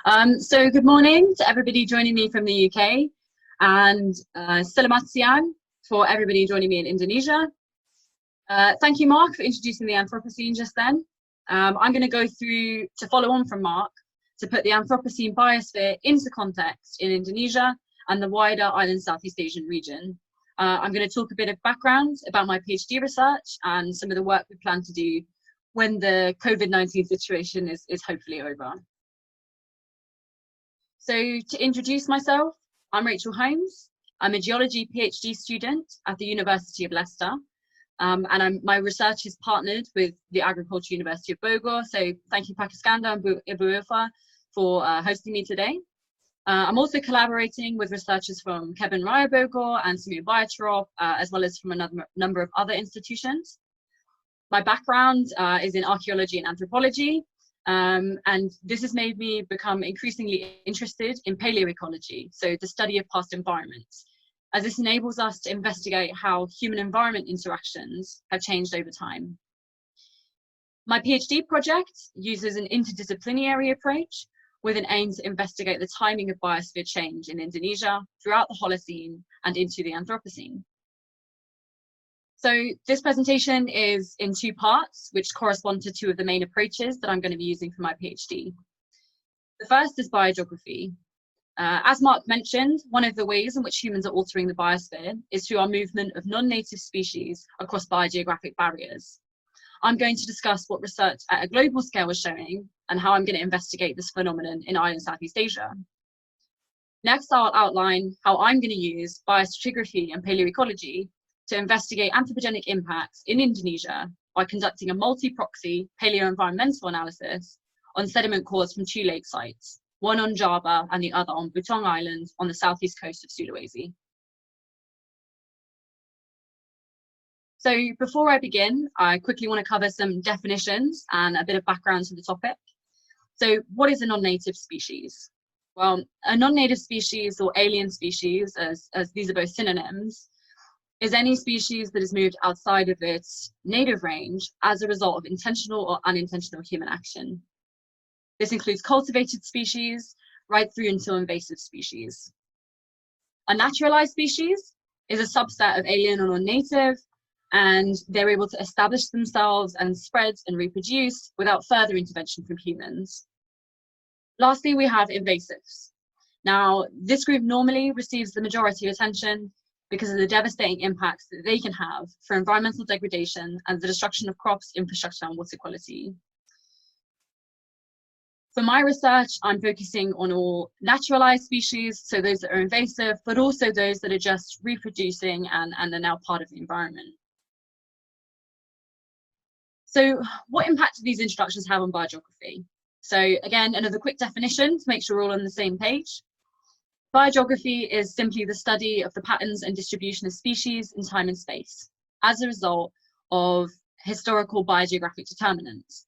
So good morning to everybody joining me from the UK, and selamat siang for everybody joining me in Indonesia. Thank you, Mark, for introducing the Anthropocene just then. I'm going to go through, to follow on from Mark, to put the Anthropocene Biosphere into context in Indonesia and the wider island Southeast Asian region. I'm going to talk a bit of background about my PhD research and some of the work we plan to do when the COVID-19 situation is hopefully over. So to introduce myself, I'm Rachael. I'm a geology PhD student at the University of Leicester, and my research is partnered with the Agricultural University of Bogor. So thank you, Iskandar and Ulfah, for hosting me today. I'm also collaborating with researchers from Kebun Raya Bogor and Semir Biotrop, as well as from a number of other institutions. My background is in archaeology and anthropology, and this has made me become increasingly interested in paleoecology, so the study of past environments, as this enables us to investigate how human-environment interactions have changed over time. My PhD project uses an interdisciplinary approach with an aim to investigate the timing of biosphere change in Indonesia throughout the Holocene and into the Anthropocene. So this presentation is in two parts, which correspond to two of the main approaches that I'm going to be using for my PhD. The first is biogeography. As Mark mentioned, one of the ways in which humans are altering the biosphere is through our movement of non-native species across biogeographic barriers. I'm going to discuss what research at a global scale is showing and how I'm going to investigate this phenomenon in island Southeast Asia. Next, I'll outline how I'm going to use biostratigraphy and paleoecology to investigate anthropogenic impacts in Indonesia by conducting a multi-proxy paleo-environmental analysis on sediment cores from two lake sites, one on Java and the other on Butong Island on the southeast coast of Sulawesi. So before I begin, I quickly want to cover some definitions and a bit of background to the topic. So what is a non-native species? Well, a non-native species or alien species, as these are both synonyms, is any species that has moved outside of its native range as a result of intentional or unintentional human action. This includes cultivated species right through until invasive species. A naturalized species is a subset of alien or non-native, and they're able to establish themselves and spread and reproduce without further intervention from humans. Lastly, we have invasives. Now, this group normally receives the majority of attention because of the devastating impacts that they can have for environmental degradation and the destruction of crops, infrastructure, and water quality. For my research, I'm focusing on all naturalized species, so those that are invasive, but also those that are just reproducing and are now part of the environment. So what impact do these introductions have on biogeography? So again, another quick definition to make sure we're all on the same page. Biogeography is simply the study of the patterns and distribution of species in time and space as a result of historical biogeographic determinants,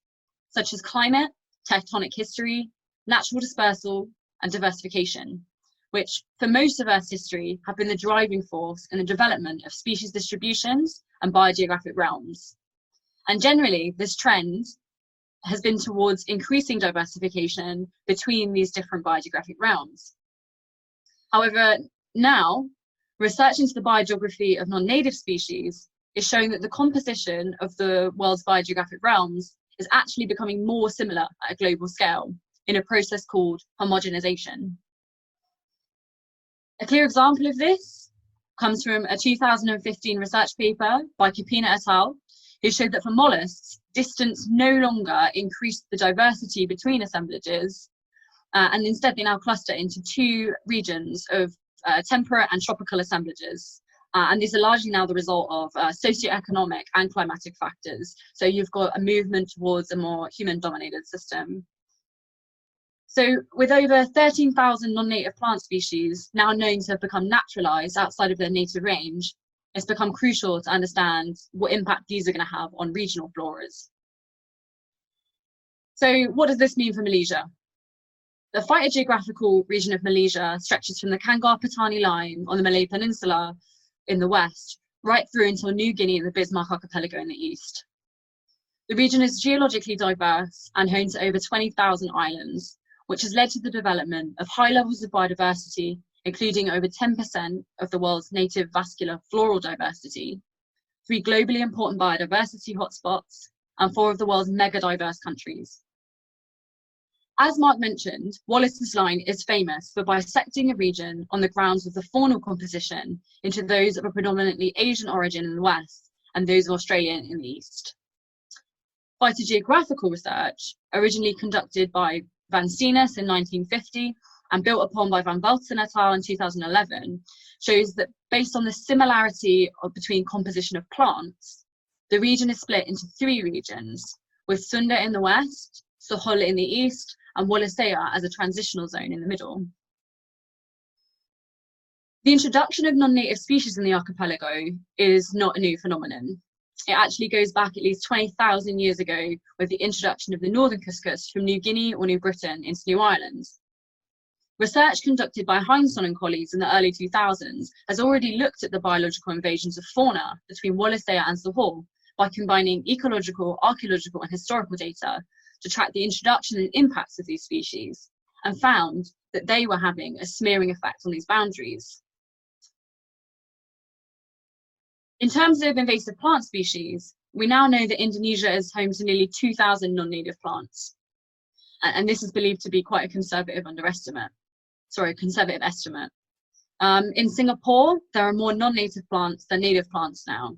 such as climate, tectonic history, natural dispersal, and diversification, which for most of Earth's history have been the driving force in the development of species distributions and biogeographic realms. And generally, this trend has been towards increasing diversification between these different biogeographic realms. However, now, research into the biogeography of non-native species is showing that the composition of the world's biogeographic realms is actually becoming more similar at a global scale in a process called homogenization. A clear example of this comes from a 2015 research paper by Kupina et al., who showed that for mollusks, distance no longer increased the diversity between assemblages, and instead they now cluster into two regions of temperate and tropical assemblages. And these are largely now the result of socioeconomic and climatic factors. So you've got a movement towards a more human-dominated system. So with over 13,000 non-native plant species now known to have become naturalized outside of their native range, it's become crucial to understand what impact these are going to have on regional floras. So what does this mean for Malaysia? The phytogeographical region of Malaysia stretches from the Kangar-Patani line on the Malay Peninsula in the west, right through until New Guinea and the Bismarck Archipelago in the east. The region is geologically diverse and home to over 20,000 islands, which has led to the development of high levels of biodiversity, including over 10% of the world's native vascular floral diversity, 3 globally important biodiversity hotspots, and 4 of the world's mega diverse countries. As Mark mentioned, Wallace's line is famous for bisecting a region on the grounds of the faunal composition into those of a predominantly Asian origin in the west and those of Australian in the east. Phytogeographical research, originally conducted by Van Steenis in 1950 and built upon by Van Velten et al. In 2011, shows that based on the similarity between composition of plants, the region is split into 3 regions, with Sunda in the west, Sohol in the east, and Wallacea as a transitional zone in the middle. The introduction of non-native species in the archipelago is not a new phenomenon. It actually goes back at least 20,000 years ago with the introduction of the northern cuscus from New Guinea or New Britain into New Ireland. Research conducted by Hindson and colleagues in the early 2000s has already looked at the biological invasions of fauna between Wallacea and Sohol by combining ecological, archaeological, and historical data to track the introduction and impacts of these species, and found that they were having a smearing effect on these boundaries. In terms of invasive plant species, we now know that Indonesia is home to nearly 2,000 non-native plants. And this is believed to be quite a conservative estimate. In Singapore, there are more non-native plants than native plants now.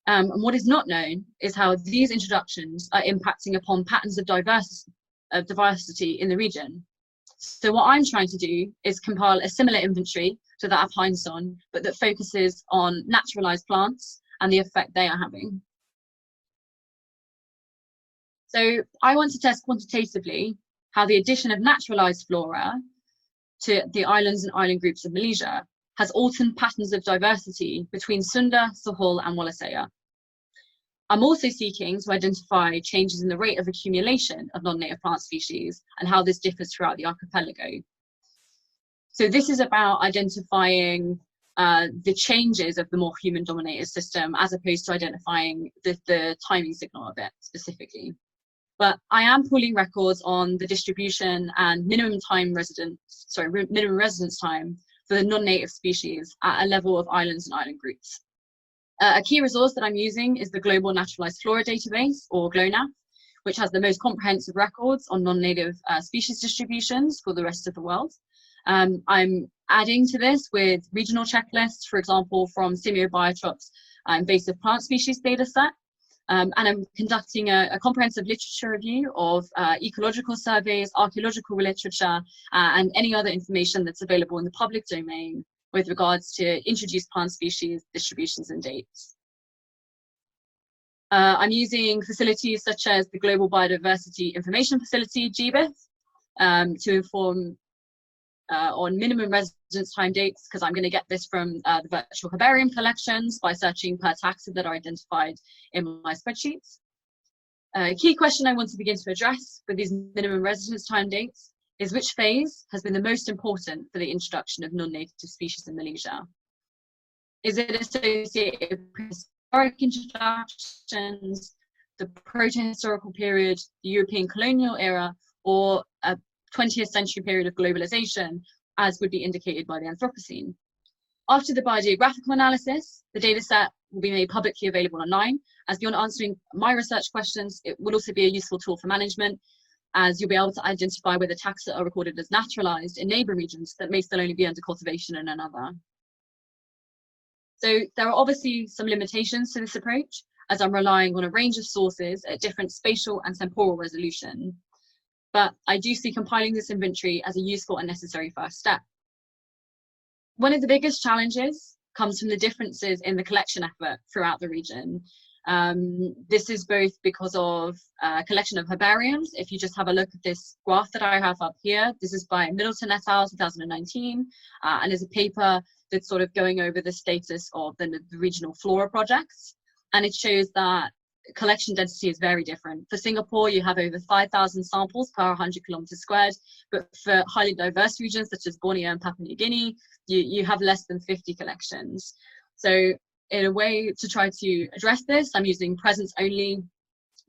And what is not known is how these introductions are impacting upon patterns of diversity in the region. So what I'm trying to do is compile a similar inventory to that of Hindson, but that focuses on naturalized plants and the effect they are having. So I want to test quantitatively how the addition of naturalized flora to the islands and island groups of Malaysia has altered patterns of diversity between Sunda, Sohol, and Wallacea. I'm also seeking to identify changes in the rate of accumulation of non-native plant species and how this differs throughout the archipelago. So this is about identifying the changes of the more human-dominated system as opposed to identifying the timing signal of it specifically. But I am pulling records on the distribution and minimum residence time for the non-native species at a level of islands and island groups. A key resource that I'm using is the Global Naturalized Flora Database, or GLONAF, which has the most comprehensive records on non-native species distributions for the rest of the world. I'm adding to this with regional checklists, for example, from Simiobiotrops invasive plant species dataset. And I'm conducting a comprehensive literature review of ecological surveys, archaeological literature, and any other information that's available in the public domain with regards to introduced plant species, distributions, and dates. I'm using facilities such as the Global Biodiversity Information Facility, GBIF, to inform on minimum residence time dates, because I'm going to get this from the virtual herbarium collections by searching per taxa that are identified in my spreadsheets. A key question I want to begin to address with these minimum residence time dates is which phase has been the most important for the introduction of non-native species in Malaysia? Is it associated with historic introductions, the proto-historical period, the European colonial era, or a 20th century period of globalization, as would be indicated by the Anthropocene? After the biogeographical analysis, the dataset will be made publicly available online, as beyond answering my research questions, it will also be a useful tool for management, as you'll be able to identify whether taxa are recorded as naturalized in neighbor regions that may still only be under cultivation in another. So there are obviously some limitations to this approach, as I'm relying on a range of sources at different spatial and temporal resolution. But I do see compiling this inventory as a useful and necessary first step. One of the biggest challenges comes from the differences in the collection effort throughout the region. This is both because of collection of herbariums. If you just have a look at this graph that I have up here, this is by Middleton et al. 2019, and is a paper that's sort of going over the status of the regional flora projects. And it shows that collection density is very different. For Singapore, you have over 5,000 samples per 100 kilometers squared, but for highly diverse regions such as Borneo and Papua New Guinea, you have less than 50 collections. So in a way to try to address this, I'm using presence only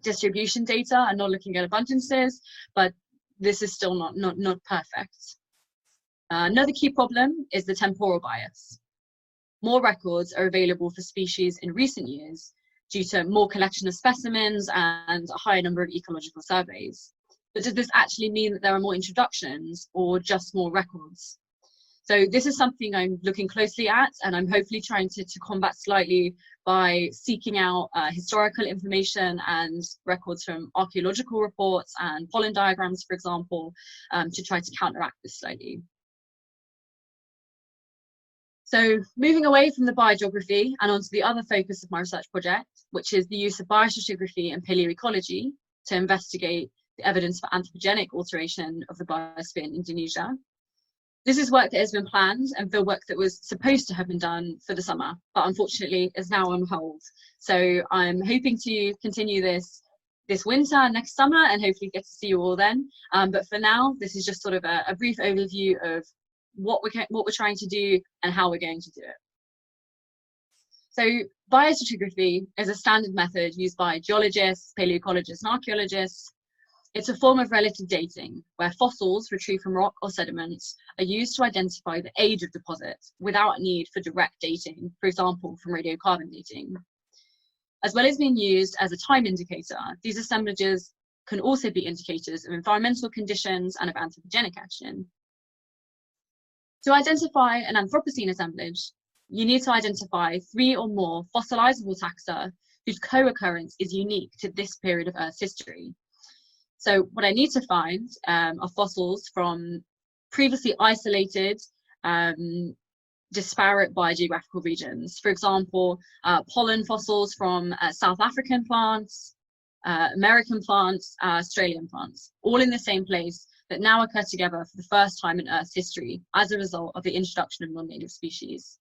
distribution data and not looking at abundances, but this is still not perfect. Another key problem is the temporal bias. More records are available for species in recent years due to more collection of specimens and a higher number of ecological surveys. But does this actually mean that there are more introductions or just more records? So this is something I'm looking closely at, and I'm hopefully trying to combat slightly by seeking out historical information and records from archaeological reports and pollen diagrams, for example, to try to counteract this slightly. So moving away from the biogeography and onto the other focus of my research project, which is the use of biostratigraphy and paleoecology to investigate the evidence for anthropogenic alteration of the biosphere in Indonesia. This is work that has been planned and for work that was supposed to have been done for the summer, but unfortunately is now on hold. So I'm hoping to continue this winter and next summer and hopefully get to see you all then. But for now, this is just sort of a brief overview of what we're trying to do and how we're going to do it. So biostratigraphy is a standard method used by geologists, paleoecologists, and archaeologists. It's a form of relative dating where fossils retrieved from rock or sediments are used to identify the age of deposits without need for direct dating, for example, from radiocarbon dating. As well as being used as a time indicator, these assemblages can also be indicators of environmental conditions and of anthropogenic action. To identify an Anthropocene assemblage, you need to identify 3 or more fossilizable taxa whose co-occurrence is unique to this period of Earth's history. So what I need to find are fossils from previously isolated, disparate biogeographical regions. For example, pollen fossils from South African plants, American plants, Australian plants, all in the same place that now occur together for the first time in Earth's history as a result of the introduction of non-native species.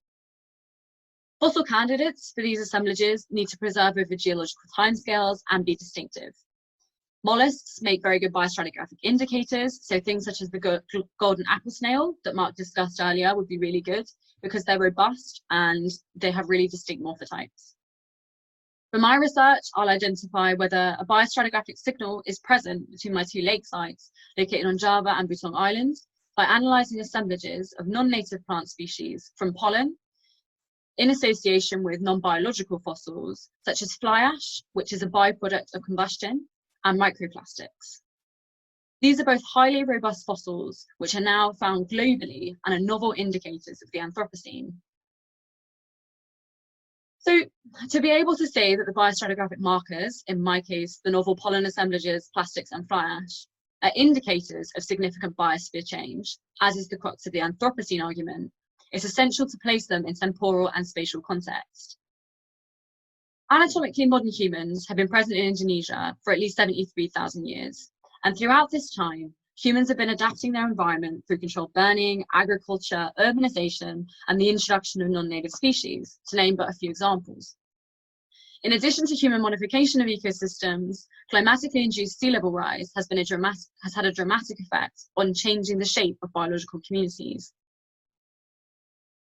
Fossil candidates for these assemblages need to preserve over geological timescales and be distinctive. Mollusks make very good biostratigraphic indicators, so things such as the golden apple snail that Mark discussed earlier would be really good because they're robust and they have really distinct morphotypes. For my research, I'll identify whether a biostratigraphic signal is present between my 2 lake sites located on Java and Butong Islands by analysing assemblages of non-native plant species from pollen in association with non-biological fossils such as fly ash, which is a byproduct of combustion, and microplastics. These are both highly robust fossils, which are now found globally and are novel indicators of the Anthropocene. So to be able to say that the biostratigraphic markers, in my case, the novel pollen assemblages, plastics, and fly ash, are indicators of significant biosphere change, as is the crux of the Anthropocene argument, it's essential to place them in temporal and spatial context. Anatomically modern humans have been present in Indonesia for at least 73,000 years. And throughout this time, humans have been adapting their environment through controlled burning, agriculture, urbanization, and the introduction of non-native species, to name but a few examples. In addition to human modification of ecosystems, climatically induced sea level rise has had a dramatic effect on changing the shape of biological communities.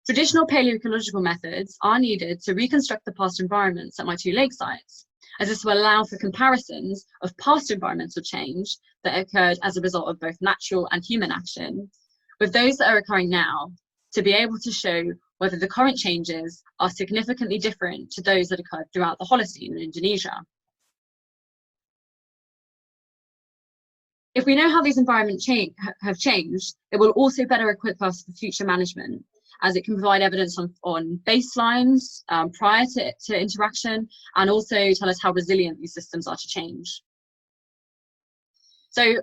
Traditional paleoecological methods are needed to reconstruct the past environments at my 2 lake sites, as this will allow for comparisons of past environmental change that occurred as a result of both natural and human action, with those that are occurring now, to be able to show whether the current changes are significantly different to those that occurred throughout the Holocene in Indonesia. If we know how these environments have changed, it will also better equip us for future management, as it can provide evidence on baselines prior to interaction, and also tell us how resilient these systems are to change. So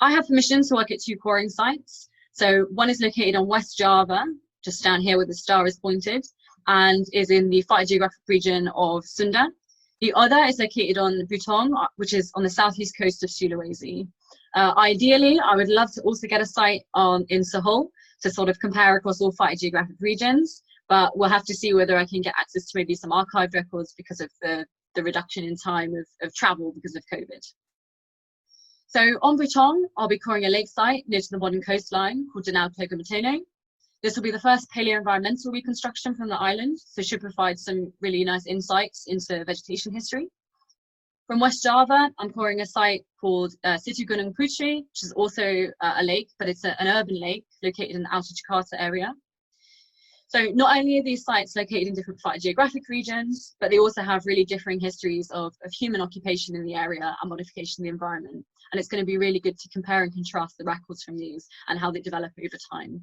I have permission to work at 2 coring sites. So one is located on West Java, just down here where the star is pointed, and is in the phytogeographic region of Sunda. The other is located on Butong, which is on the southeast coast of Sulawesi. Ideally, I would love to also get a site in Sahul to sort of compare across all phytogeographic regions, but we'll have to see whether I can get access to maybe some archived records because of the reduction in time of travel because of COVID. So on Butong, I'll be coring a lake site near to the modern coastline called Danau Togamatono. This will be the first paleo-environmental reconstruction from the island, so should provide some really nice insights into vegetation history. From West Java, I'm coring a site called Situ Gunung Putri, which is also a lake, but it's an urban lake located in the outer Jakarta area. So not only are these sites located in different phytogeographic regions, but they also have really differing histories of human occupation in the area and modification of the environment. And it's going to be really good to compare and contrast the records from these and how they develop over time.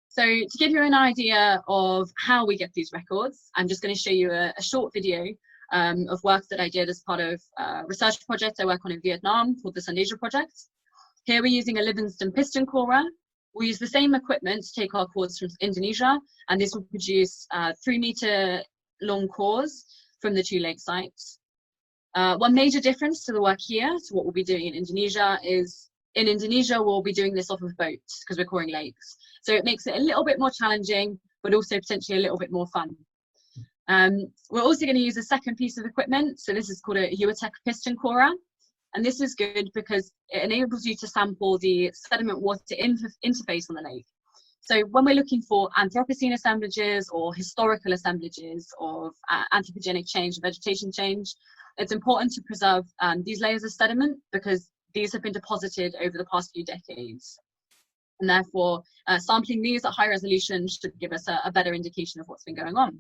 So to give you an idea of how we get these records, I'm just going to show you a short video of work that I did as part of a research project I work on in Vietnam called the Sundasia Project. Here we're using a Livingston piston corer. We use the same equipment to take our cores from Indonesia, and this will produce 3-meter long cores from the 2 lake sites. One major difference to the work here to what we'll be doing in Indonesia is in Indonesia we'll be doing this off of boats because we're coring lakes. So it makes it a little bit more challenging, but also potentially a little bit more fun. We're also going to use a second piece of equipment. So this is called a Uatech piston corer. And this is good because it enables you to sample the sediment water interface on the lake. So when we're looking for Anthropocene assemblages or historical assemblages of anthropogenic change, vegetation change, it's important to preserve these layers of sediment because these have been deposited over the past few decades. And therefore, sampling these at high resolution should give us a better indication of what's been going on.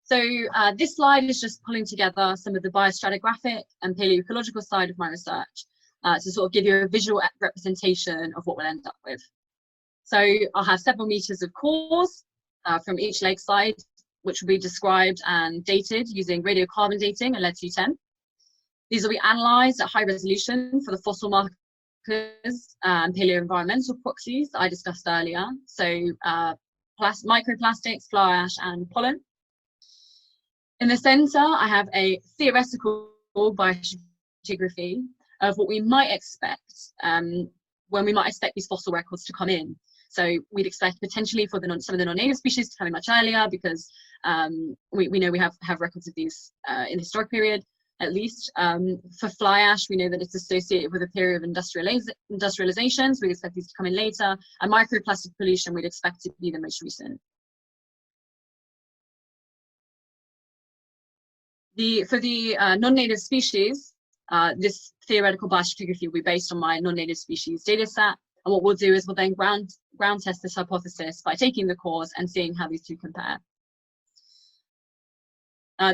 So this slide is just pulling together some of the biostratigraphic and paleoecological side of my research to sort of give you a visual representation of what we'll end up with. So I'll have several meters of cores from each lakeside, which will be described and dated using radiocarbon dating and lead-210. These will be analysed at high resolution for the fossil markers and paleoenvironmental proxies that I discussed earlier, so microplastics, fly ash and pollen. In the centre, I have a theoretical biogeography of what we might expect when we might expect these fossil records to come in. So we'd expect potentially for some of the non-native species to come in much earlier because we know we have records of these in the historic period, at least. For fly ash, we know that it's associated with a period of industrialization, so we'd expect these to come in later. And microplastic pollution, we'd expect to be the most recent. For the non-native species, this theoretical biostratigraphy will be based on my non-native species data set. And what we'll do is we'll then ground test this hypothesis by taking the cores and seeing how these two compare.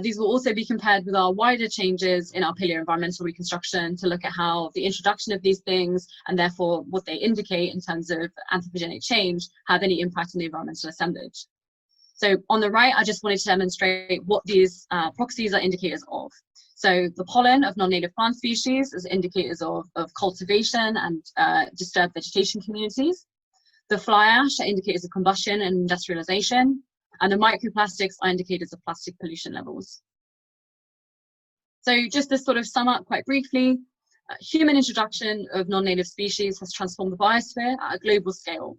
These will also be compared with our wider changes in our paleoenvironmental reconstruction to look at how the introduction of these things and therefore what they indicate in terms of anthropogenic change have any impact on the environmental assemblage. So on the right, I just wanted to demonstrate what these proxies are indicators of. So the pollen of non-native plant species is indicators of cultivation and disturbed vegetation communities. The fly ash are indicators of combustion and industrialization. And the microplastics are indicators of plastic pollution levels. So just to sort of sum up quite briefly, human introduction of non-native species has transformed the biosphere at a global scale.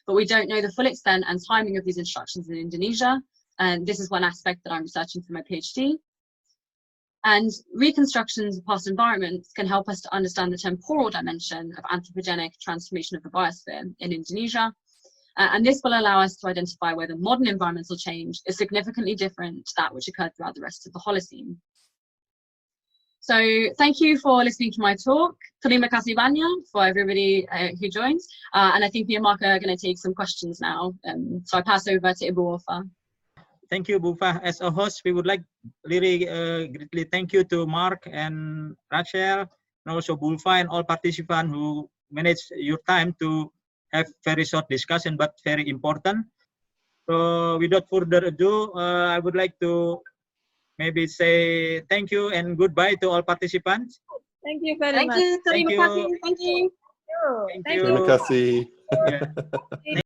But we don't know the full extent and timing of these introductions in Indonesia. And this is one aspect that I'm researching for my PhD. And reconstructions of past environments can help us to understand the temporal dimension of anthropogenic transformation of the biosphere in Indonesia. And this will allow us to identify whether modern environmental change is significantly different to that which occurred throughout the rest of the Holocene. So thank you for listening to my talk. Terima kasih banyak for everybody who joins. And I think me and Mark are going to take some questions now. So I pass over to Ibu Ulfah. Thank you, Ulfah. As a host, we would like really greatly thank you to Mark and Rachael, and also Ulfah and all participants who managed your time to have very short discussion, but very important. So without further ado, I would like to maybe say thank you and goodbye to all participants. Thank you very much. Thank you. Thank you. Thank you. Thank you. Thank you. Terima kasih. Yeah.